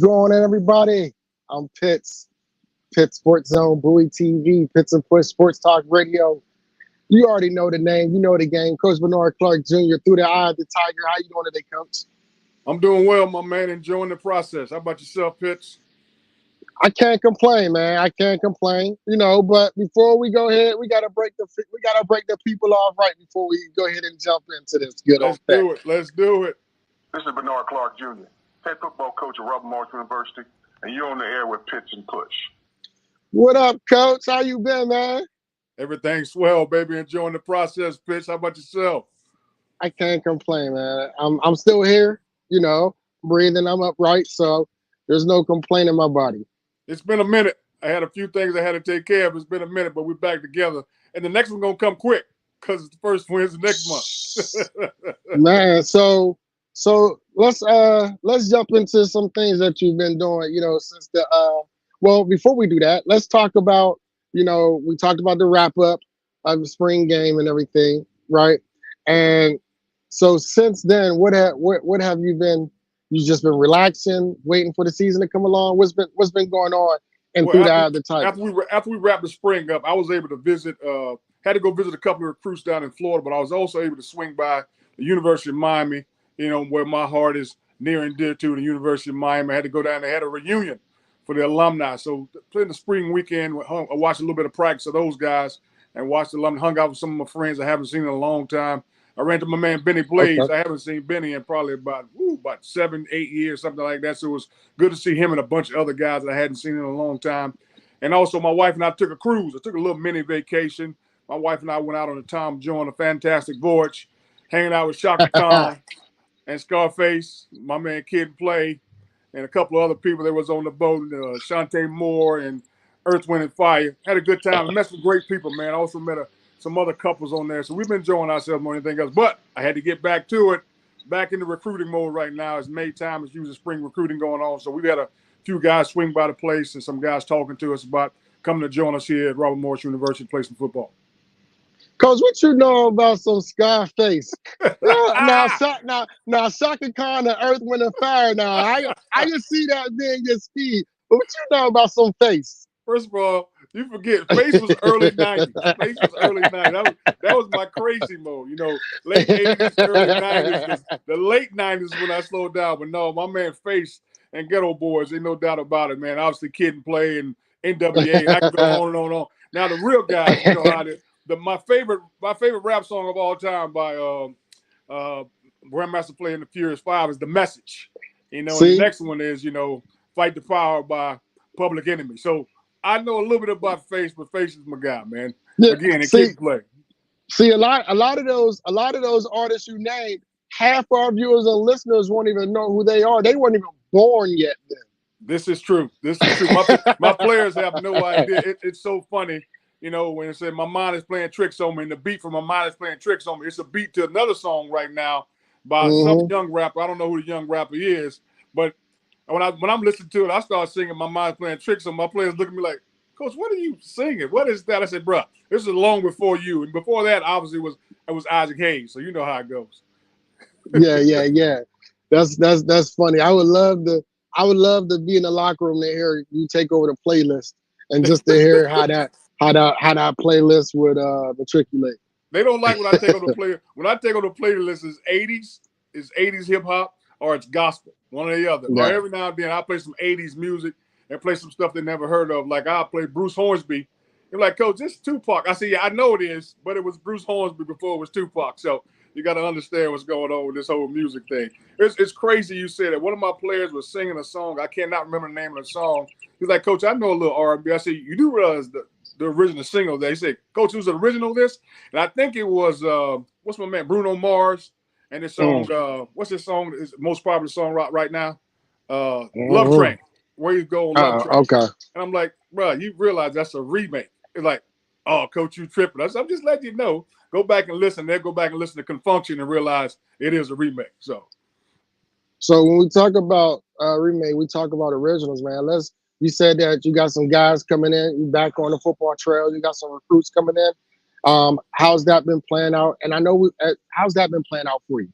going on, everybody? I'm Pitts Sports Zone, Bowie TV, Pitts and Push Sports Talk Radio. You already know the name, you know the game. Coach Bernard Clark Jr. through the eye of the tiger. How you doing today, Coach? I'm doing well, my man. Enjoying the process. How about yourself, Pitts? I can't complain, man. I can't complain. But before we go ahead, we gotta break the people off right before we go ahead and jump into this good old thing. Let's do it. This is Bernard Clark Jr., head football coach at Robert Morris University, and you're on the air with Pitts and Push. What up, Coach? How you been, man? Everything's swell, baby. Enjoying the process, Pitts. How about yourself? I can't complain, man. I'm still here, breathing. I'm upright, so there's no complaint in my body. It's been a minute. I had a few things I had to take care of. It's been a minute, but we're back together. And the next one's going to come quick because the first Wednesday next month. Man, so let's jump into some things that you've been doing, since before we do that, let's talk about, we talked about the wrap up of the spring game and everything, right? And so since then, what have you been? You just been relaxing, waiting for the season to come along. What's been going on through the time? After we wrapped the spring up, I was able to visit. Had to go visit a couple of recruits down in Florida, but I was also able to swing by the University of Miami. Where my heart is near and dear to, the University of Miami. I had to go down. They had a reunion for the alumni. So playing the spring weekend, I watched a little bit of practice of those guys and watched the alumni. Hung out with some of my friends I haven't seen in a long time. I ran to my man Benny Blaze. Okay. I haven't seen Benny in probably about 7-8 years, something like that. So it was good to see him and a bunch of other guys that I hadn't seen in a long time. And also my wife and I took a cruise. I took a little mini vacation. My wife and I went out on the Tom Jones, a fantastic voyage, hanging out with Shaka Khan and Scarface, my man Kid Play, and a couple of other people that was on the boat, Shantae Moore and Earth, Wind, and Fire. Had a good time. I met some great people, man. I also met some other couples on there. So we've been enjoying ourselves more than anything else. But I had to get back to it, back in the recruiting mode right now. It's May time. It's usually spring recruiting going on. So we've had a few guys swing by the place and some guys talking to us about coming to join us here at Robert Morris University to play some football. Coach, what you know about some Scarface? now, Shaka Khan and Earth, Wind, and Fire. Now, I can see that being your speed. But what you know about some Face? First of all, you forget, Face was early 90s. Face was early 90s. That was my crazy mode, late 80s, early 90s. The late 90s when I slowed down. But no, my man Face and Ghetto Boys, ain't no doubt about it, man. Obviously, Kid and Play and NWA. And I can go on and on and on. Now, the real guys, how to. My favorite rap song of all time by Grandmaster Flair and the Furious Five is The Message. And the next one is, Fight the Power by Public Enemy. So I know a little bit about Face, but Face is my guy, man. Yeah, again, and Kid Play. See, a lot of those artists you named, half our viewers and listeners won't even know who they are. They weren't even born yet then. This is true. My players have no idea. It's so funny. When it said my mind is playing tricks on me, and the beat from my mind is playing tricks on me, it's a beat to another song right now by some young rapper. I don't know who the young rapper is, but when I'm listening to it, I start singing my mind playing tricks on. My players look at me like, Coach, what are you singing? What is that? I said, bro, this is long before you. And before that, obviously, it was Isaac Hayes. So you know how it goes. Yeah. That's funny. I would love to be in the locker room to hear you take over the playlist and just to hear how that playlist would matriculate. They don't like when I take on the play. When I take on the playlist, it's 80s hip hop or it's gospel, one or the other. Yeah. Or every now and then I play some 80s music and play some stuff they never heard of. Like I'll play Bruce Hornsby. You're like, Coach, this is Tupac. I say, yeah, I know it is, but it was Bruce Hornsby before it was Tupac. So you got to understand what's going on with this whole music thing. It's crazy you said that. One of my players was singing a song. I cannot remember the name of the song. He's like, Coach, I know a little R&B. I said, you do realize the original single there. He said, Coach, who's the original of this? And I think it was, what's my man, Bruno Mars. And this song, what's this song? Is most popular song right now? Love Train. Where You Go, Love Train. Okay. And I'm like, bro, you realize that's a remake. It's like, oh, Coach, you tripping. I'm just letting you know. Go back and listen. Then go back and listen to Confunction and realize it is a remake. So when we talk about remake, we talk about originals, man. You said that you got some guys coming in. You back on the football trail. You got some recruits coming in. How's that been playing out? And I know how's that been playing out for you?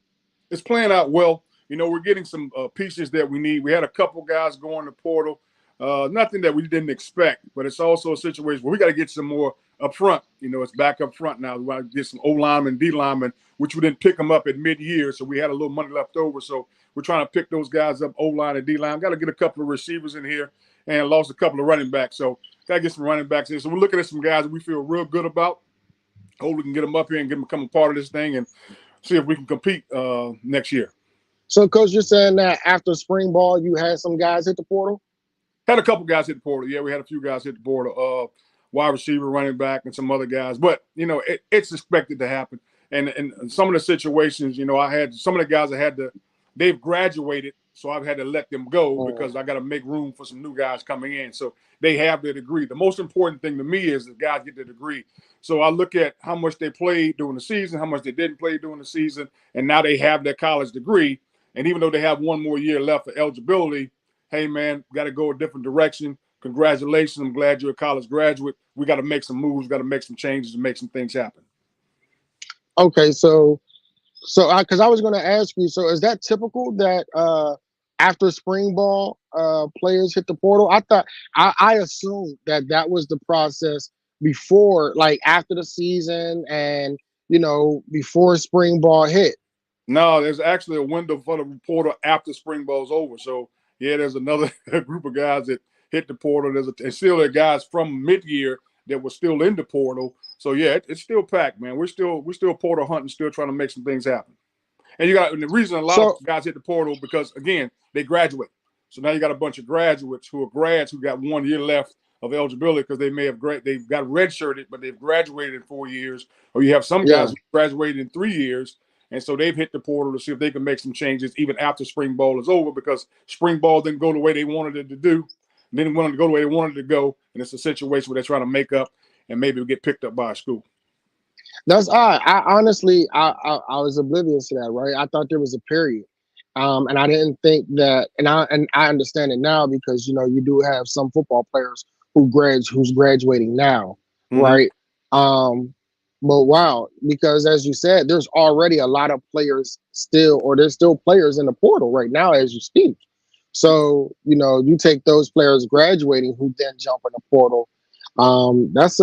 It's playing out well. we're getting some pieces that we need. We had a couple guys go in the portal, nothing that we didn't expect, but it's also a situation where we got to get some more up front. It's back up front now. We want to get some O linemen, D linemen, which we didn't pick them up at mid-year, so we had a little money left over. So we're trying to pick those guys up, O line and D line. Got to get a couple of receivers in here, and lost a couple of running backs. So got to get some running backs in. So we're looking at some guys that we feel real good about. Hope we can get them up here and get them become a part of this thing and see if we can compete next year. So, Coach, you're saying that after spring ball, you had some guys hit the portal? Had a couple guys hit the portal. Yeah, we had a few guys hit the portal, wide receiver, running back, and some other guys. But, it's expected to happen. And some of the situations, I had some of the guys they've graduated, so I've had to let them go because I got to make room for some new guys coming in. So they have their degree. The most important thing to me is the guys get their degree. So I look at how much they played during the season, how much they didn't play during the season, and now they have their college degree. And even though they have one more year left for eligibility, hey, man, got to go a different direction. Congratulations. I'm glad you're a college graduate. We got to make some moves, got to make some changes and make some things happen. Okay, so because I was going to ask you, so is that typical that after spring ball, players hit the portal? I thought I assumed that was the process before, like after the season and before spring ball hit. No, there's actually a window for the portal after spring ball's over. So yeah, there's another group of guys that hit the portal. There's still there guys from mid-year that were still in the portal. So yeah, it's still packed, man. We're still portal hunting, still trying to make some things happen. And the reason a lot of guys hit the portal because again they graduate. So now you got a bunch of graduates who are grads who got 1 year left of eligibility because they've got redshirted, but they've graduated in 4 years. Or you have some guys who graduated in 3 years, and so they've hit the portal to see if they can make some changes even after spring ball is over because spring ball didn't go the way they wanted it to do. Didn't want it to go the way they wanted it to go, and it's a situation where they're trying to make up and maybe get picked up by a school. That's odd. I honestly, I was oblivious to that, right? I thought there was a period, and I didn't think that. And I understand it now because you do have some football players who's graduating now, right? But wow, because as you said, there's already a lot of players there's still players in the portal right now as you speak. So you take those players graduating who then jump in the portal. That's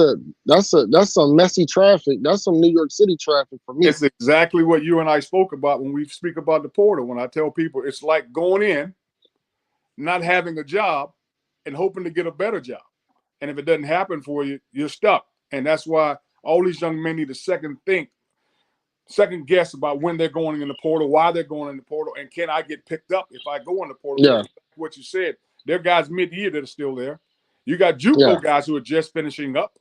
some messy traffic. That's some New York City traffic for me. It's exactly what you and I spoke about when we speak about the portal. When I tell people it's like going in, not having a job, and hoping to get a better job. And if it doesn't happen for you, you're stuck. And that's why all these young men need to second guess about when they're going in the portal, why they're going in the portal, and can I get picked up if I go in the portal? Yeah. What you said, there are guys mid-year that are still there. You got JUCO guys who are just finishing up,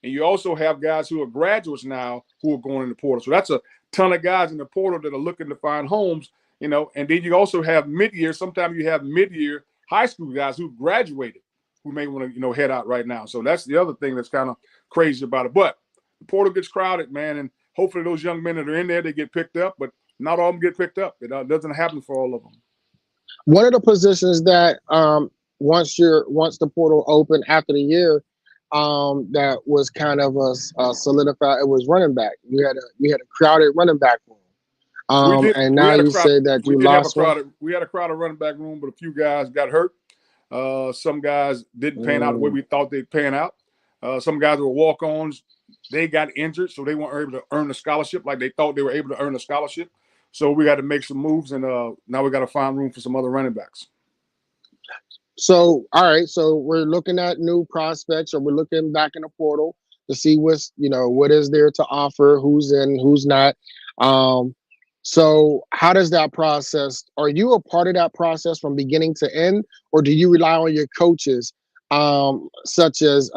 and you also have guys who are graduates now who are going in the portal. So that's a ton of guys in the portal that are looking to find homes, and then you also have mid-year. Sometimes you have mid-year high school guys who graduated who may want to, head out right now. So that's the other thing that's kind of crazy about it. But the portal gets crowded, man, and hopefully those young men that are in there, they get picked up, but not all of them get picked up. It doesn't happen for all of them. One of the positions that once the portal opened after the year, that was kind of a solidified. It was running back. We had a crowded running back room. And now you say that you lost one. We had a crowded running back room, but a few guys got hurt. Some guys didn't pan out the way we thought they'd pan out. Some guys were walk-ons. They got injured, so they weren't able to earn a scholarship like they thought they were able to earn a scholarship. So we got to make some moves, and now we got to find room for some other running backs. So, all right. So we're looking at new prospects, or we're looking back in the portal to see what is there to offer, who's in, who's not. So how does that process? Are you a part of that process from beginning to end, or do you rely on your coaches, such as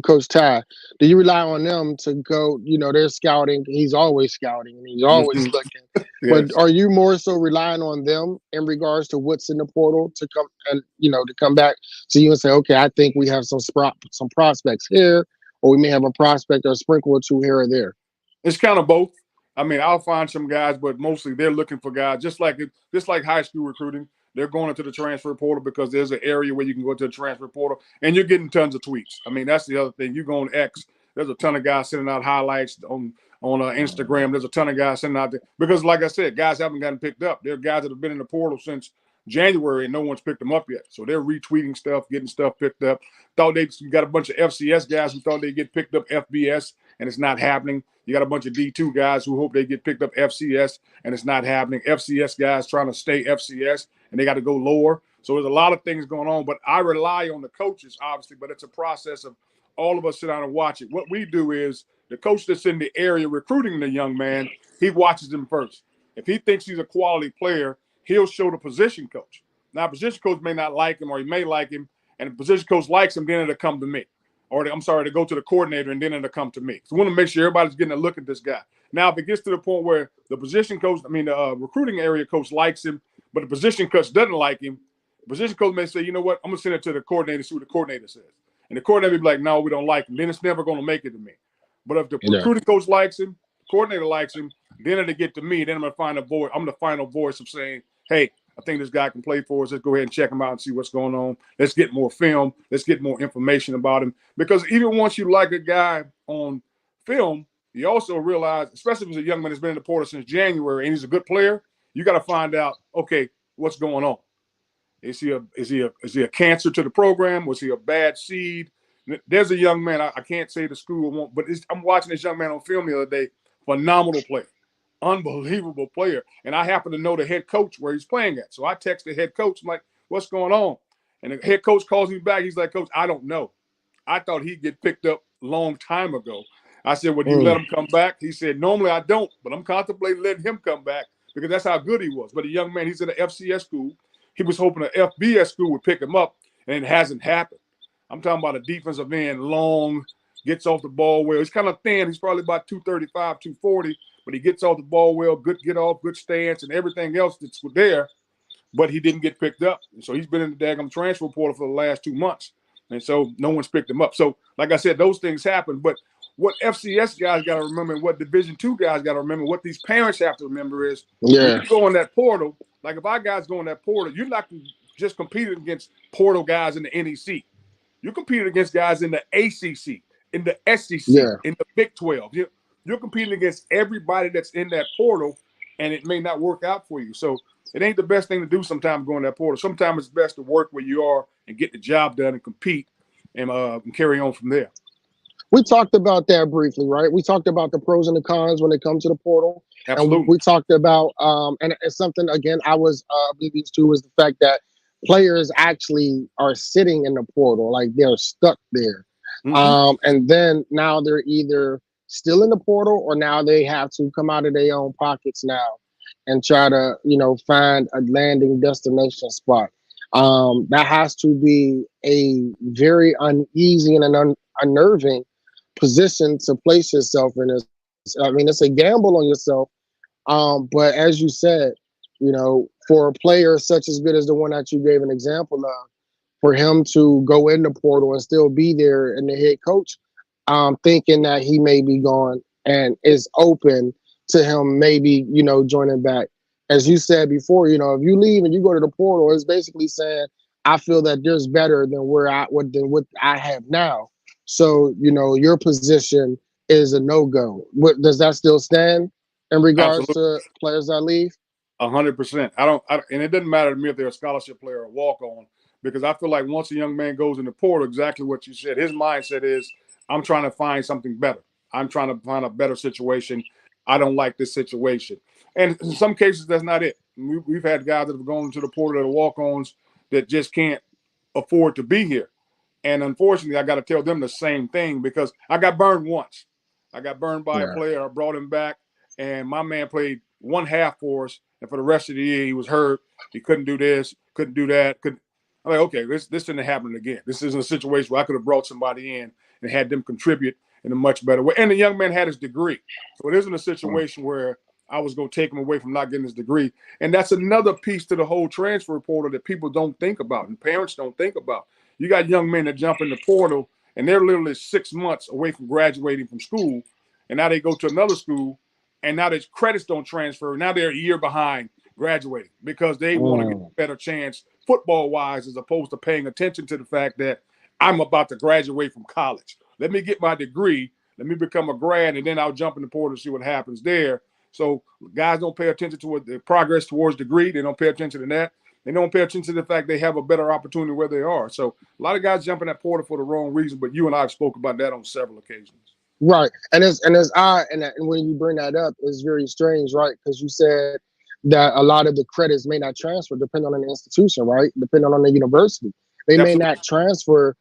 Coach Ty? Do you rely on them to go? They're scouting. He's always scouting, and he's always looking. Yes. But are you more so relying on them in regards to what's in the portal to come and to come back to you and say, okay, I think we have some prospects here, or we may have a prospect or a sprinkle or two here or there? It's kind of both. I mean, I'll find some guys, but mostly they're looking for guys, just like high school recruiting. They're going into the transfer portal because there's an area where you can go to the transfer portal, and you're getting tons of tweets. I mean, that's the other thing. You go on X, there's a ton of guys sending out highlights on on Instagram. There's a ton of guys sending out there because, like I said, guys haven't gotten picked up. There are guys that have been in the portal since January and no one's picked them up yet. So they're retweeting stuff, getting stuff picked up. You got a bunch of FCS guys who thought they'd get picked up FBS, and it's not happening. You got a bunch of D2 guys who hope they get picked up FCS, and it's not happening. FCS guys trying to stay FCS, and they got to go lower. So there's a lot of things going on, but I rely on the coaches, obviously, but it's a process of all of us sit down and watch it. What we do is the coach that's in the area recruiting the young man, he watches him first. If he thinks he's a quality player, he'll show the position coach. Now, position coach may not like him or he may like him, and the position coach likes him, then it'll come to me. Or to go to the coordinator, and then it'll come to me. So we want to make sure everybody's getting a look at this guy. Now, if it gets to the point where the position coach, the recruiting area coach likes him, but the position coach doesn't like him, the position coach may say, you know what, I'm going to send it to the coordinator, see what the coordinator says. And the coordinator will be like, no, we don't like him. Then it's never going to make it to me. But if the recruiting coach likes him, the coordinator likes him, then it'll get to me. Then I'm going to find a voice. I'm the final voice of saying, hey, I think this guy can play for us. Let's go ahead and check him out and see what's going on. Let's get more film. Let's get more information about him. Because even once you like a guy on film, you also realize, especially if it's a young man that's been in the portal since January and he's a good player, you got to find out, okay, what's going on? Is he a cancer to the program? Was he a bad seed? There's a young man, I can't say the school won't, but I'm watching this young man on film the other day. Phenomenal player. Unbelievable player. And I happen to know the head coach where he's playing at. So I text the head coach. I'm like, what's going on? And the head coach calls me back. He's like, Coach, I don't know. I thought he'd get picked up a long time ago. I said, well, do you let him come back? He said, normally I don't, but I'm contemplating letting him come back because that's how good he was. But a young man, he's in an FCS school. He was hoping an FBS school would pick him up, and it hasn't happened. I'm talking about a defensive end, long, gets off the ball well. He's kind of thin. He's probably about 235, 240. But he gets off the ball well, good get off, good stance, and everything else that's there. But he didn't get picked up. And so he's been in the daggum transfer portal for the last 2 months. And so no one's picked him up. So, like I said, those things happen. But what FCS guys got to remember and what Division II guys got to remember, what these parents have to remember is when you go in that portal, like if our guys go in that portal, you're not just competing against portal guys in the NEC. You're competing against guys in the ACC, in the SEC, in the Big 12. You're competing against everybody that's in that portal, and it may not work out for you. So it ain't the best thing to do sometimes going that portal. Sometimes it's best to work where you are and get the job done and compete and carry on from there. We talked about that briefly, right? We talked about the pros and the cons when it comes to the portal. Absolutely. And we talked about, and it's something, again, I was oblivious to, was the fact that players actually are sitting in the portal, like they're stuck there. And then now they're either still in the portal or now they have to come out of their own pockets now and try to, find a landing destination spot. That has to be a very uneasy and unnerving position to place yourself in. It's a gamble on yourself. But as you said, for a player such as good as the one that you gave an example of, for him to go in the portal and still be there and the head coach thinking that he may be gone and is open to him maybe, joining back. As you said before, if you leave and you go to the portal, it's basically saying, I feel that there's better than what I have now. So, your position is a no-go. Does that still stand in regards to players that leave? 100%. And it doesn't matter to me if they're a scholarship player or a walk-on, because I feel like once a young man goes in the portal, exactly what you said, his mindset is, I'm trying to find something better. I'm trying to find a better situation. I don't like this situation. And in some cases, that's not it. We've had guys that have gone into the portal that are walk-ons that just can't afford to be here. And unfortunately, I got to tell them the same thing because I got burned once. I got burned by a player. I brought him back, and my man played one half for us. And for the rest of the year, he was hurt. He couldn't do this, couldn't do that. I'm like, okay, this isn't happening again. This isn't a situation where I could have brought somebody in and had them contribute in a much better way. And the young man had his degree. So it isn't a situation where I was going to take him away from not getting his degree. And that's another piece to the whole transfer portal that people don't think about and parents don't think about. You got young men that jump in the portal, and they're literally 6 months away from graduating from school, and now they go to another school, and now their credits don't transfer. Now they're a year behind graduating because they want to get a better chance football-wise as opposed to paying attention to the fact that I'm about to graduate from college. Let me get my degree. Let me become a grad, and then I'll jump in the portal and see what happens there. So guys don't pay attention to what the progress towards degree. They don't pay attention to that. They don't pay attention to the fact they have a better opportunity where they are. So a lot of guys jump in that portal for the wrong reason, but you and I have spoke about that on several occasions. Right, and it's odd, and when you bring that up, it's very strange, right? Because you said that a lot of the credits may not transfer depending on the institution, right? Depending on the university, they may Absolutely. not transfer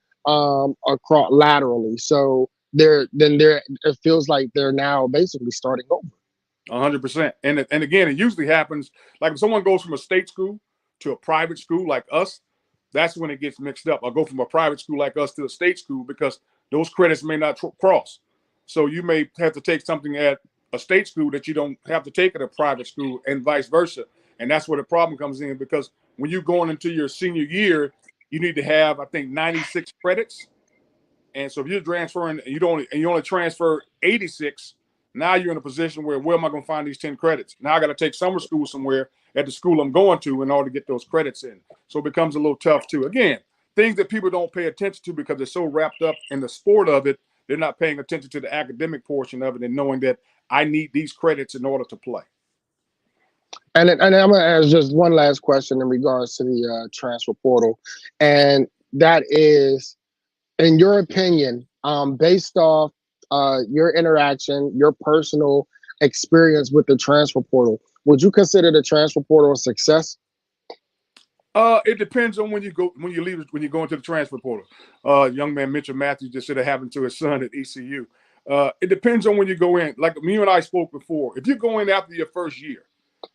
across laterally. So it feels like they're now basically starting over. 100%. And again, it usually happens like if someone goes from a state school to a private school like us, that's when it gets mixed up. I'll go from a private school like us to a state school because those credits may not cross. So you may have to take something at a state school that you don't have to take at a private school and vice versa. And that's where the problem comes in because when you're going into your senior year, you need to have, I think, 96 credits. And so if you're transferring and you only transfer 86, now you're in a position where am I going to find these 10 credits? Now I got to take summer school somewhere at the school I'm going to in order to get those credits in. So it becomes a little tough too. Again, things that people don't pay attention to because they're so wrapped up in the sport of it, they're not paying attention to the academic portion of it and knowing that I need these credits in order to play. And I'm going to ask just one last question in regards to the transfer portal. And that is, in your opinion, based off your interaction, your personal experience with the transfer portal, would you consider the transfer portal a success? It depends on when you go into the transfer portal. Young man Mitchell Matthews just said it happened to his son at ECU. It depends on when you go in. Like me and I spoke before, if you go in after your first year,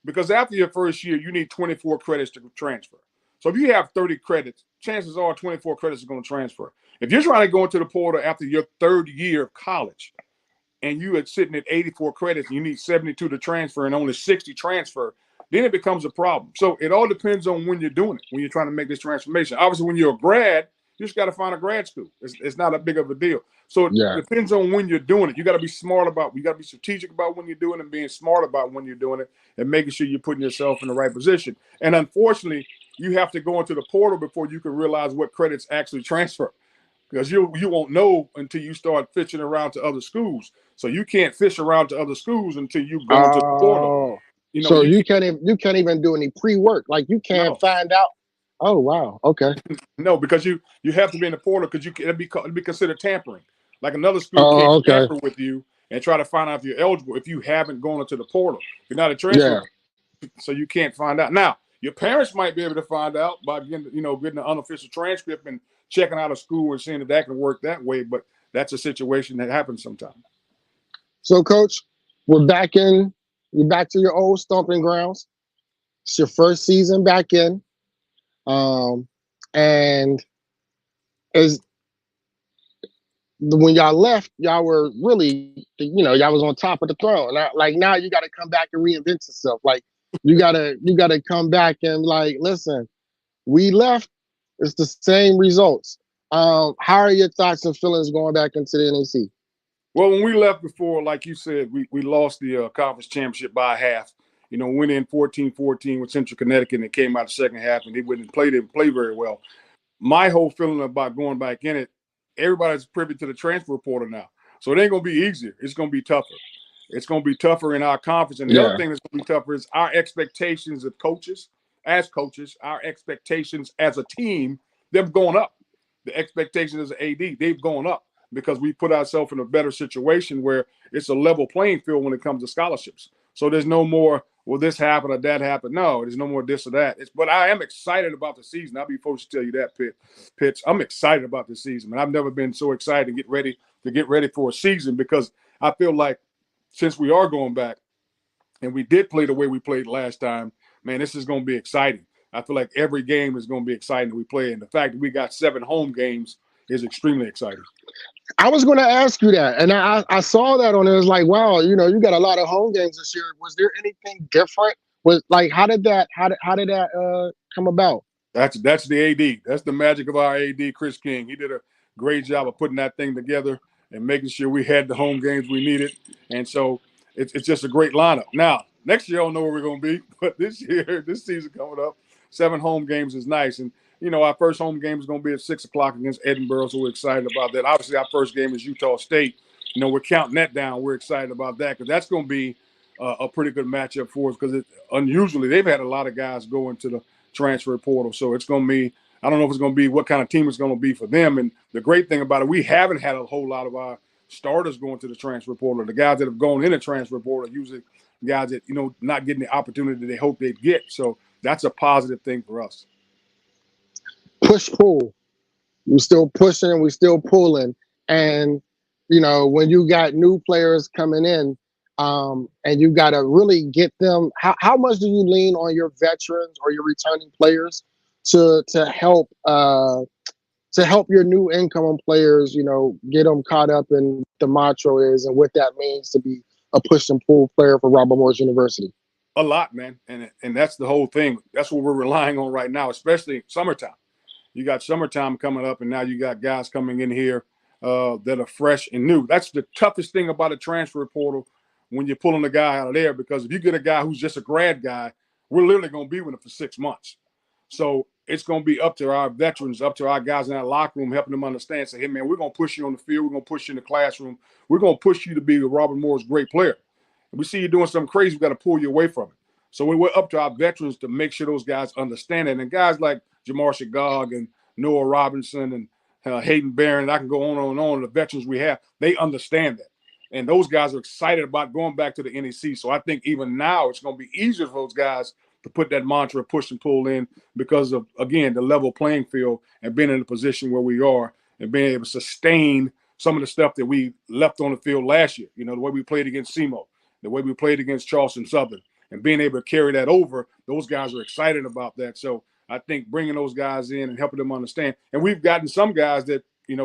because after your first year, you need 24 credits to transfer. So if you have 30 credits, chances are 24 credits are going to transfer. If you're trying to go into the portal after your third year of college and you are sitting at 84 credits and you need 72 to transfer and only 60 transfer, then it becomes a problem. So it all depends on when you're doing it, when you're trying to make this transformation. Obviously, when you're a grad, you just got to find a grad school. It's not a big of a deal. So it depends on when you're doing it. You got to be smart about, you got to be strategic about when you're doing it and being smart about when you're doing it and making sure you're putting yourself in the right position. And unfortunately, you have to go into the portal before you can realize what credits actually transfer, because you won't know until you start fishing around to other schools. So you can't fish around to other schools until you go into the portal. You know, so you can't even do any pre-work. Like you can't find out. Oh wow, okay. No, because you have to be in the portal because it'd be considered tampering. Like another school can't tamper with you and try to find out if you're eligible if you haven't gone into the portal. You're not a transfer, so you can't find out. Now, your parents might be able to find out by getting an unofficial transcript and checking out a school and seeing if that can work that way. But that's a situation that happens sometimes. So, Coach, you're back to your old stomping grounds. It's your first season back in. And when y'all left, y'all were really, y'all was on top of the throne. Now you got to come back and reinvent yourself. Like you gotta come back and like, listen, we left. It's the same results. How are your thoughts and feelings going back into the NEC? Well, when we left before, like you said, we lost the conference championship by half. Went in 14-14 with Central Connecticut and came out the second half and they didn't play very well. My whole feeling about going back in it, everybody's privy to the transfer portal now. So it ain't going to be easier. It's going to be tougher. It's going to be tougher in our conference. And the other thing that's going to be tougher is our expectations of coaches, our expectations as a team, they've gone up. The expectations as an AD, they've gone up because we put ourselves in a better situation where it's a level playing field when it comes to scholarships. So there's no more, well, this happened or that happened. No, there's no more this or that. But I am excited about the season. I'll be forced to tell you that, Pitch. I'm excited about the season, man. I've never been so excited to get ready for a season because I feel like since we are going back and we did play the way we played last time, man, this is going to be exciting. I feel like every game is going to be exciting that we play. And the fact that we got 7 home games is extremely exciting. I was going to ask you that, and I saw that on it. It was like, wow, you got a lot of home games this year. Was there anything different? How did that come about? That's the AD. That's the magic of our AD, Chris King. He did a great job of putting that thing together and making sure we had the home games we needed. And so it's just a great lineup. Now, next year I don't know where we're going to be, but this season coming up, 7 home games is nice. And our first home game is going to be at 6 o'clock against Edinboro, so we're excited about that. Obviously, our first game is Utah State, we're counting that down. We're excited about that because that's going to be a pretty good matchup for us because unusually they've had a lot of guys go into the transfer portal. So it's going to be, I don't know if it's going to be what kind of team it's going to be for them. And the great thing about it, we haven't had a whole lot of our starters going to the transfer portal. The guys that have gone in the transfer portal are usually guys that, not getting the opportunity they hope they'd get. So that's a positive thing for us. Push-pull. We're still pushing, we're still pulling. And, when you got new players coming in, and you got to really get them, how much do you lean on your veterans or your returning players to help your new incoming players, get them caught up in what the mantra is and what that means to be a push and pull player for Robert Morris University? A lot, man. And that's the whole thing. That's what we're relying on right now, especially summertime. You got summertime coming up, and now you got guys coming in here that are fresh and new. That's the toughest thing about a transfer portal when you're pulling a guy out of there, because if you get a guy who's just a grad guy, we're literally going to be with him for 6 months. So it's going to be up to our veterans, up to our guys in that locker room, helping them understand, say, hey, man, we're going to push you on the field. We're going to push you in the classroom. We're going to push you to be a Robert Morris great player. If we see you doing something crazy, we've got to pull you away from it. So we're up to our veterans to make sure those guys understand it. And guys like Jamar Shagog and Noah Robinson and Hayden Barron, I can go on and on, the veterans we have, they understand that. And those guys are excited about going back to the NEC. So I think even now it's going to be easier for those guys to put that mantra, push and pull in, because of, again, the level playing field and being in the position where we are and being able to sustain some of the stuff that we left on the field last year. The way we played against SEMO, the way we played against Charleston Southern, and being able to carry that over, those guys are excited about that. So I think bringing those guys in and helping them understand. And we've gotten some guys that, we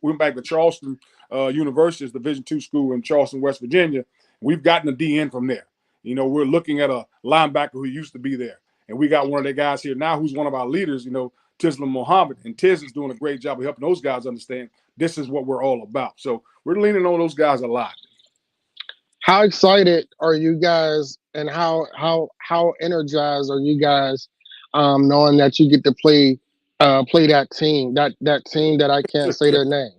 went back to Charleston University's Division II school in Charleston, West Virginia. We've gotten a DN from there. We're looking at a linebacker who used to be there. And we got one of the guys here now who's one of our leaders, Tislam Muhammad. And Tiz is doing a great job of helping those guys understand this is what we're all about. So we're leaning on those guys a lot. How excited are you guys, and how energized are you guys knowing that you get to play that team, that team that I can't say their name?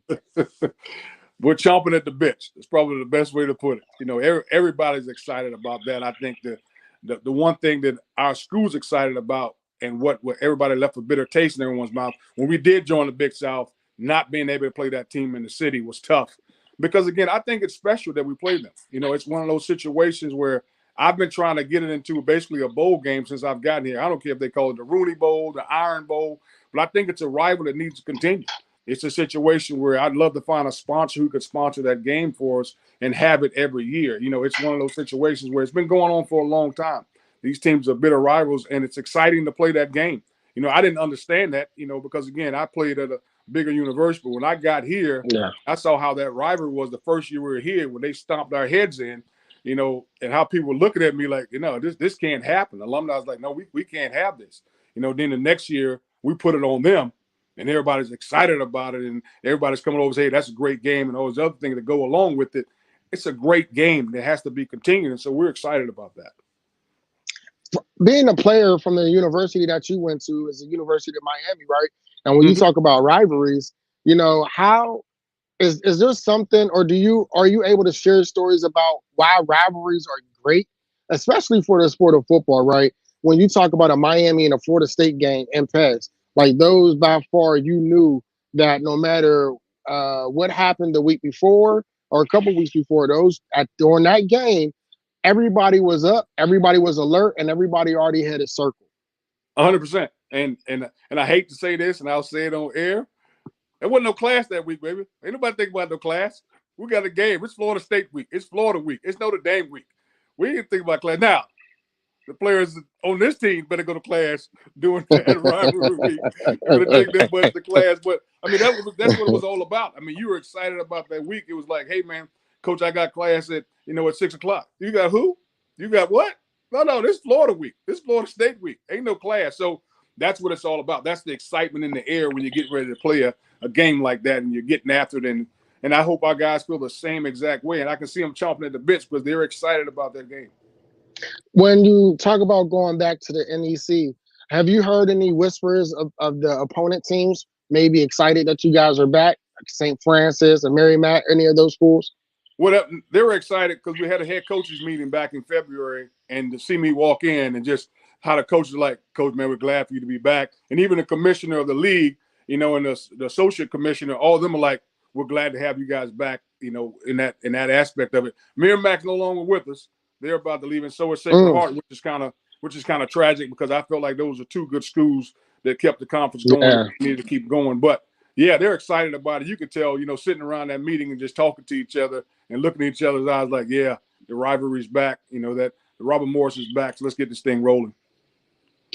We're chomping at the bits. It's probably the best way to put it. Everybody's excited about that. I think the one thing that our school's excited about, and what everybody left a bitter taste in everyone's mouth, when we did join the Big South, not being able to play that team in the city was tough. Because, again, I think it's special that we played them. It's one of those situations where I've been trying to get it into basically a bowl game since I've gotten here. I don't care if they call it the Rooney Bowl, the Iron Bowl, but I think it's a rival that needs to continue. It's a situation where I'd love to find a sponsor who could sponsor that game for us and have it every year. It's one of those situations where it's been going on for a long time. These teams are bitter rivals, and it's exciting to play that game. I didn't understand that, because, again, I played at a bigger university. But when I got here, I saw how that rivalry was the first year we were here, when they stomped our heads in, and how people were looking at me like, this can't happen. Alumni was like, no, we can't have this. Then the next year we put it on them, and everybody's excited about it, and everybody's coming over and say, hey, that's a great game, and all those other things that go along with it. It's a great game that has to be continued, and so we're excited about that. Being a player from the university that you went to is the University of Miami, right? And when you talk about rivalries, how is there something, or are you able to share stories about why rivalries are great, especially for the sport of football, right? When you talk about a Miami and a Florida State game in Pez, like those by far, you knew that no matter what happened the week before or a couple weeks before, during that game, everybody was up, everybody was alert, and everybody already had a circle. 100%. And I hate to say this, and I'll say it on air. There wasn't no class that week, baby. Ain't nobody think about no class. We got a game. It's Florida State week. It's Florida week. It's Notre Dame week. We didn't think about class. Now, the players on this team better go to class during that rivalry week. Better take that much to class. But, that's what it was all about. You were excited about that week. It was like, hey, man, Coach, I got class at 6 o'clock. You got who? You got what? No, this is Florida week. This is Florida State week. Ain't no class. So that's what it's all about. That's the excitement in the air when you get ready to play a game like that, and you're getting after it. And I hope our guys feel the same exact way. And I can see them chomping at the bits because they're excited about that game. When you talk about going back to the NEC, have you heard any whispers of the opponent teams maybe excited that you guys are back, like St. Francis and Merrimack, any of those schools? What they were excited because we had a head coaches meeting back in February, and to see me walk in and just how the coaches are like, Coach, man, we're glad for you to be back. And even the commissioner of the league, you know, and the associate commissioner, all of them are like, we're glad to have you guys back, you know, in that aspect of it. Merrimack's no longer with us. They're about to leave, and so is Sacred Heart, which is kind of tragic because I felt like those are two good schools that kept the conference going. Yeah. Needed to keep going, but yeah, they're excited about it. You could tell, you know, sitting around that meeting and just talking to each other and looking at each other's eyes, like, yeah, the rivalry's back. You know that Robert Morris is back, so let's get this thing rolling.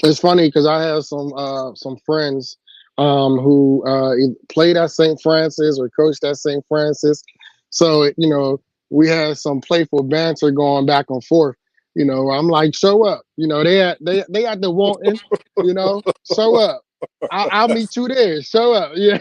It's funny because I have some friends who played at St. Francis or coached at St. Francis. So, you know, we had some playful banter going back and forth. You know, I'm like, show up. You know, they had the wanting, you know, show up. I'll meet you there. Show up. Yeah.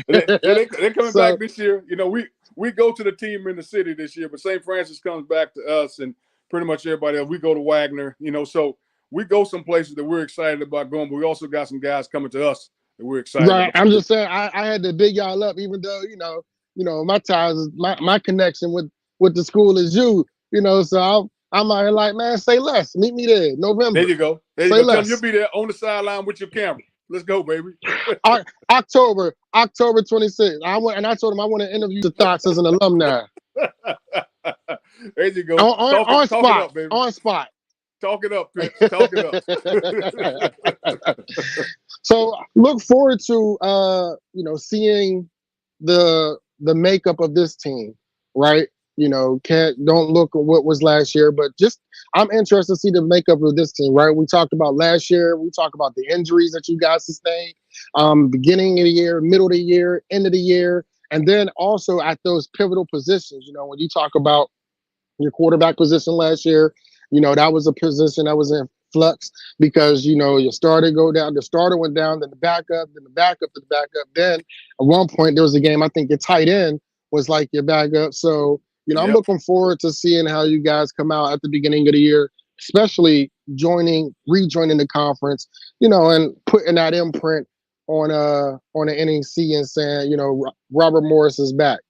They're coming back this year. You know, we go to the team in the city this year, but St. Francis comes back to us and pretty much everybody else. We go to Wagner, you know, so we go some places that we're excited about going, but we also got some guys coming to us that we're excited right. about. I'm just saying I had to big y'all up, even though, you know, my ties, my connection with the school is you know, so I'm out here like, man, say less. Meet me there, November. There you go. There you say go. less. Tell them you'll be there on the sideline with your camera. Let's go, baby. October 26th. I told him I want to interview the Thoughts as an alumni. There you go. On talk spot. It up, baby. On spot. Talk it up, Pitts. Talk it up. So look forward to you know, seeing the makeup of this team, right? You know, don't look at what was last year, but just I'm interested to see the makeup of this team, right? We talked about last year. We talked about the injuries that you guys sustained, beginning of the year, middle of the year, end of the year, and then also at those pivotal positions. You know, when you talk about your quarterback position last year, you know, that was a position that was in flux because, you know, your starter go down, the starter went down, then the backup, then the backup, then the backup. Then at one point there was a game, I think your tight end was like your backup. So, you know, I'm looking forward to seeing how you guys come out at the beginning of the year, especially rejoining the conference, you know, and putting that imprint on the NEC and saying, you know, Robert Morris is back.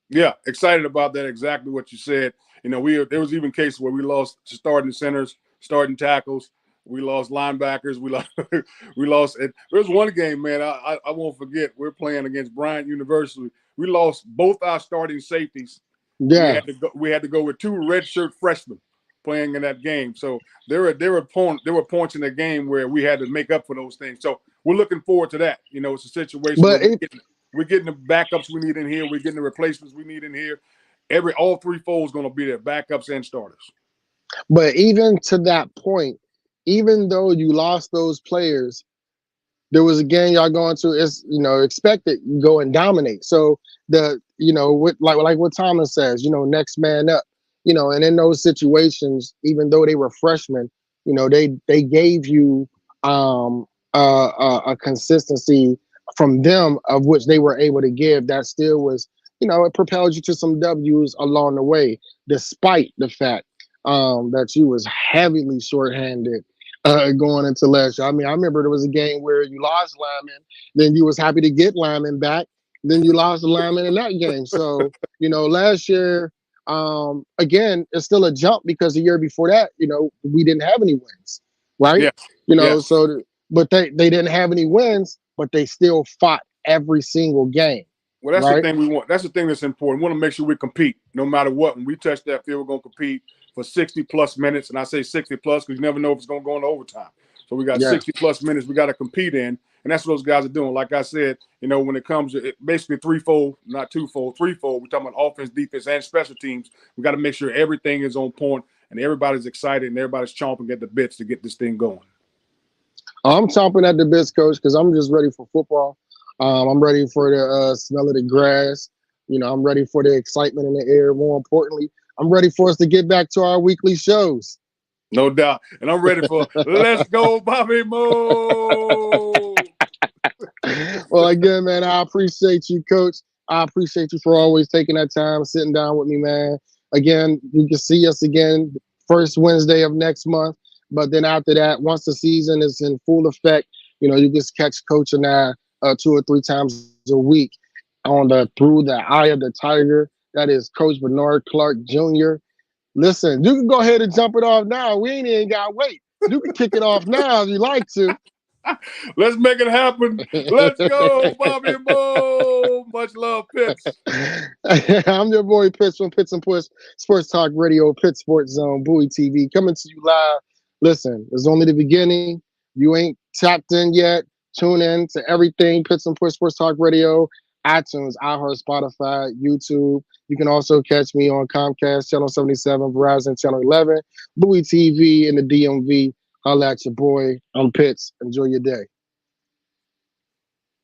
Yeah, excited about that. Exactly what you said. You know, there was even cases where we lost starting centers, starting tackles. We lost linebackers. We lost. There was one game, man. I won't forget. We're playing against Bryant University. We lost both our starting safeties. Yeah, we had to go with two redshirt freshmen playing in that game. So there were points in the game where we had to make up for those things. So we're looking forward to that. You know, it's a situation but where we're getting the backups we need in here. We're getting the replacements we need in here. All three folds going to be there, backups and starters. But even to that point, even though you lost those players, there was a game y'all going to. It's, you know, expected you go and dominate. So you know, like what Thomas says, you know, next man up. You know, and in those situations, even though they were freshmen, you know, they gave you a consistency from them of which they were able to give that still was, you know, it propelled you to some W's along the way, despite the fact that you was heavily shorthanded going into last year. I mean, I remember there was a game where you lost linemen, then you was happy to get linemen back, then you lost the linemen in that game. So, you know, last year, again, it's still a jump because the year before that, you know, we didn't have any wins, right? Yeah. You know, yeah. so, but they didn't have any wins, but they still fought every single game. Well, that's right? the thing we want. That's the thing that's important. We want to make sure we compete no matter what. When we touch that field, we're going to compete for 60-plus minutes. And I say 60-plus because you never know if it's going to go into overtime. So we got 60-plus minutes we got to compete in. And that's what those guys are doing. Like I said, you know, when it comes to basically threefold, not twofold, threefold, we're talking about offense, defense, and special teams. We got to make sure everything is on point and everybody's excited and everybody's chomping at the bits to get this thing going. I'm chomping at the bits, Coach, because I'm just ready for football. I'm ready for the smell of the grass. You know, I'm ready for the excitement in the air. More importantly, I'm ready for us to get back to our weekly shows. No doubt. And I'm ready for Let's Go Bobby Moe. Well, again, man, I appreciate you, Coach. I appreciate you for always taking that time, sitting down with me, man. Again, you can see us again first Wednesday of next month. But then after that, once the season is in full effect, you know, you just catch Coach and I 2 or 3 times a week through the eye of the tiger. That is Coach Bernard Clark Jr. Listen, you can go ahead and jump it off now. We ain't even got to wait. You can kick it off now if you like to. Let's make it happen. Let's go, Bobby and Bo. Much love, Pitts. I'm your boy Pitts from Pitts and Push Sports Talk Radio, Pitt Sports Zone, Bowie TV, coming to you live. Listen, it's only the beginning. You ain't tapped in yet. Tune in to everything Pitts and Push Sports Talk Radio, iTunes, iHeart, Spotify, YouTube. You can also catch me on Comcast Channel 77, Verizon Channel 11, Bowie TV, and the DMV. Holla at your boy. I'm Pitts. Enjoy your day.